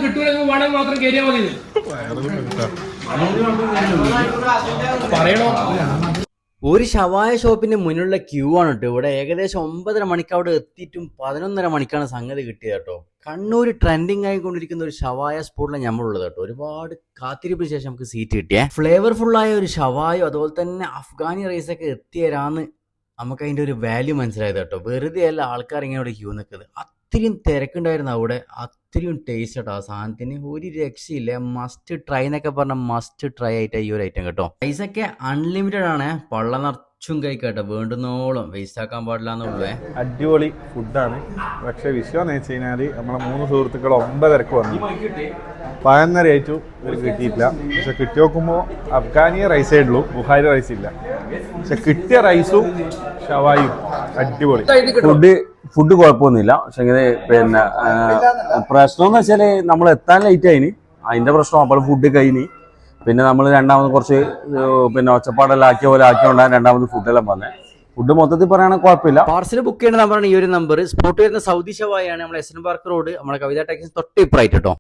കിട്ടൂലെങ്കിൽ വേണമെങ്കിൽ മാത്രം കയറിയാൽ മതി. പറയണോ? ഒരു ഷവായ ഷോപ്പിന്റെ മുന്നിലുള്ള ക്യൂ ആണ് കേട്ടോ. ഇവിടെ ഏകദേശം 9:30 മണിക്ക് അവിടെ എത്തിയിട്ടും 11:30 മണിക്കാണ് സംഗതി കിട്ടിയത് കേട്ടോ. കണ്ണൂർ ട്രെൻഡിങ് ആയിക്കൊണ്ടിരിക്കുന്ന ഒരു ഷവായ സ്പോട്ടിലാണ് നമ്മളുള്ളത് കേട്ടോ. ഒരുപാട് കാത്തിരിപ്പിന് ശേഷം നമുക്ക് സീറ്റ് കിട്ടിയേ. ഫ്ലേവർഫുള്ളായ ഒരു ഷവായോ അതുപോലെ തന്നെ അഫ്ഗാനി റൈസൊക്കെ എത്തിയരാന്ന് നമുക്ക് അതിന്റെ ഒരു വാല്യൂ മനസ്സിലായത് കേട്ടോ. വെറുതെ അല്ല ആൾക്കാർ ഇങ്ങനെ ഇവിടെ ക്യൂ നിൽക്കുന്നത്. അത്രയും തിരക്കുണ്ടായിരുന്നു അവിടെ, അത്രയും ടേസ്റ്റ് കേട്ടോ. ആ സാധനത്തിന് ഒരു രക്ഷയില്ല. മസ്റ്റ് ട്രൈ എന്നൊക്കെ പറഞ്ഞാൽ മസ്റ്റ് ട്രൈ ആയിട്ട് ഈ ഒരു ഐറ്റം കേട്ടോ. റൈസൊക്കെ അൺലിമിറ്റഡ് ആണ്, പള്ള നിറച്ചും കഴിക്കട്ടോ, വേണ്ടുന്നോളം വേസ്റ്റ് ആക്കാൻ പാടില്ല എന്നുള്ളേ. അടിപൊളി ഫുഡാണ്. പക്ഷെ വിഷയം എന്ന് വെച്ച് കഴിഞ്ഞാൽ നമ്മളെ 3 സുഹൃത്തുക്കൾ 9:30 വന്നു, 11:30 ആയിട്ടു ഒരു കിട്ടിയിട്ടില്ല. പക്ഷെ കിട്ടി നോക്കുമ്പോൾ അഫ്ഗാനി റൈസേ ഉള്ളൂ, ബുഹാരി റൈസ് ഇല്ല. പക്ഷെ കിട്ടിയ റൈസും ഷവായും അടിപൊളി. ഫുഡ് കുഴപ്പമൊന്നുമില്ല. പക്ഷെ പിന്നെ പ്രശ്നം എന്ന് വെച്ചാല് നമ്മൾ എത്താൻ ലേറ്റ് ആയിന്, അതിന്റെ പ്രശ്നം. അപ്പോൾ ഫുഡ് കഴിഞ്ഞ് പിന്നെ നമ്മൾ രണ്ടാമത് കുറച്ച് പിന്നെ ഒച്ചപ്പാടെല്ലാം ആക്കിയ പോലെ ആക്കിയോണ്ടാണ് രണ്ടാമത് ഫുഡെല്ലാം വന്നത്. ഫുഡ് മൊത്തത്തിൽ പറയുകയാണെങ്കിൽ കുഴപ്പമില്ല. പാർസൽ ബുക്ക് ചെയ്യേണ്ട നമ്പറാണ് ഈ ഒരു നമ്പർ. സ്പോട്ട് വരുന്ന സൗദി ഷവായാണ്, നമ്മുടെ SN പാർക്ക് റോഡ്, നമ്മുടെ കവിത ടാക്സി തൊട്ട് ഇപ്പറായിട്ട് കേട്ടോ.